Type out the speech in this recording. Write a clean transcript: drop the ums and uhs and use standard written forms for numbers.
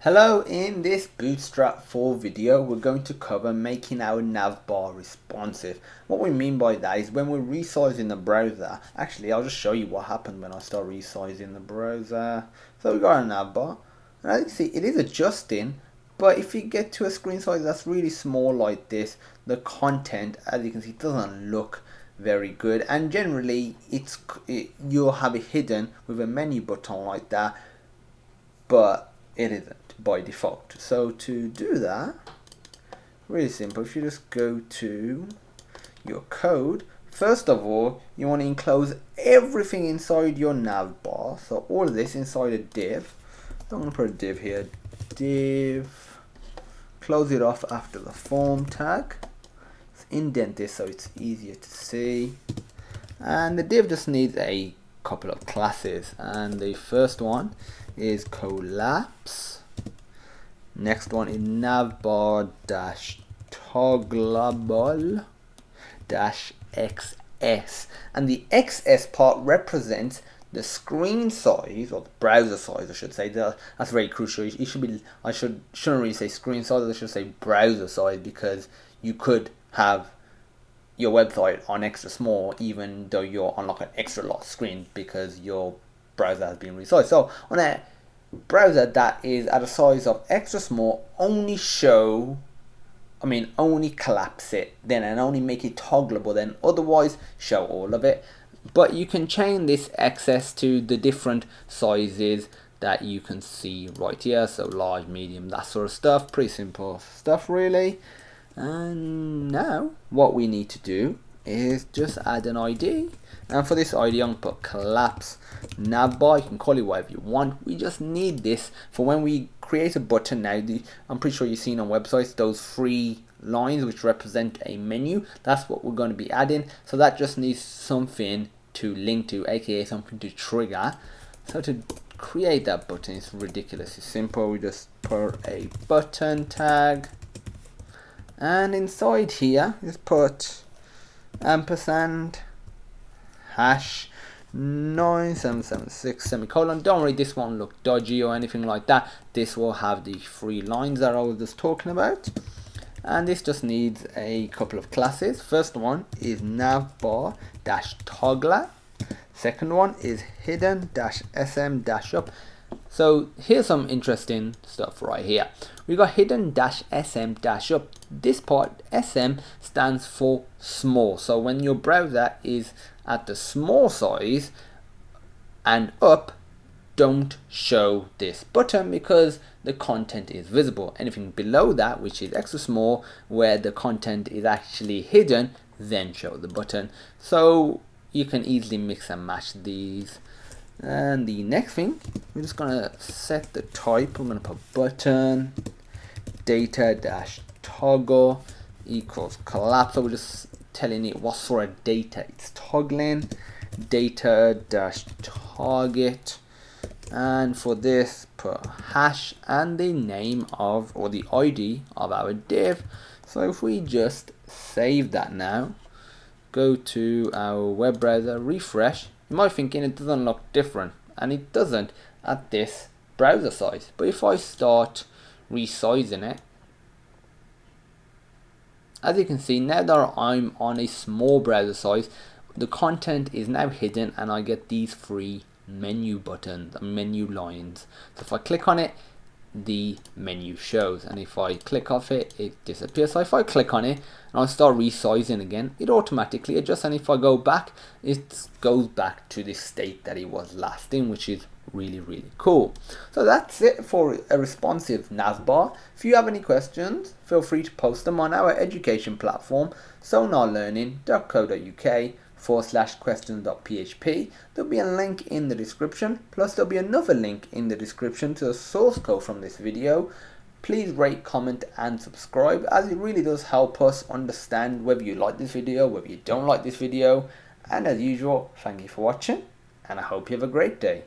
Hello, in this Bootstrap 4 video we're going to cover making our navbar responsive. What we mean by that is when we're resizing the browser, actually I'll just show you what happened when I start resizing the browser. So we got a navbar, and as you see it is adjusting, but if you get to a screen size that's really small like this, the content, as you can see, doesn't look very good, and generally you'll have it hidden with a menu button like that, but it isn't by default. So to do that, really simple. If you just go to your code, first of all you want to enclose everything inside your navbar, so all of this inside a div. So I'm going to put a div here, div, close it off after the form tag. Let's indent this so it's easier to see, and the div just needs a couple of classes, and the first one is collapse. Next one is navbar dash toggleable dash XS, and the XS part represents the screen size, or the browser size I should say. That's very crucial. It should be, shouldn't really say screen size, I should say browser size, because you could have your website on extra small even though you're on like an extra large screen because your browser has been resized. So on a browser that is at a size of extra small, only collapse it then, and only make it toggleable then, otherwise show all of it. But you can change this access to the different sizes that you can see right here, so large, medium, that sort of stuff. Pretty simple stuff really. And now what we need to do is just add an ID, and for this ID I'm going to put collapse navbar. You can call it whatever you want. We just need this for when we create a button. Now I'm pretty sure you've seen on websites those three lines which represent a menu. That's what we're going to be adding, so that just needs something to link to, aka something to trigger. So to create that button, it's ridiculously simple. We just put a button tag, and inside here just put ampersand hash 9776 semicolon. Don't worry, this won't look dodgy or anything like that. This will have the three lines that I was just talking about, and this just needs a couple of classes. First one is navbar dash toggler. Second one is hidden dash sm dash up. So here's some interesting stuff right here. We got hidden dash sm dash up. This part, sm, stands for small. So when your browser is at the small size and up, don't show this button because the content is visible. Anything below that, which is extra small, where the content is actually hidden, then show the button. So you can easily mix and match these. And the next thing, we're just gonna set the type. I'm gonna put button data dash toggle equals collapse. So we're just telling it what sort of data it's toggling. Data dash target, and for this put hash and the name of, or the ID of our div. So if we just save that now, go to our web browser, refresh, you might be thinking it doesn't look different, and it doesn't at this browser size. But if I start resizing it, as you can see, now that I'm on a small browser size, the content is now hidden and I get these three menu buttons, menu lines. So if I click on it, the menu shows, and if I click off it, it disappears. So if I click on it and I start resizing again, it automatically adjusts, and if I go back, it goes back to the state that it was last in, which is really cool. So that's it for a responsive navbar. If you have any questions, feel free to post them on our education platform, sonarlearning.co.uk/questions.php. There'll be a link in the description, plus there'll be another link in the description to the source code from this video. Please rate, comment and subscribe, as it really does help us understand whether you like this video, whether you don't like this video. And as usual, thank you for watching, and I hope you have a great day.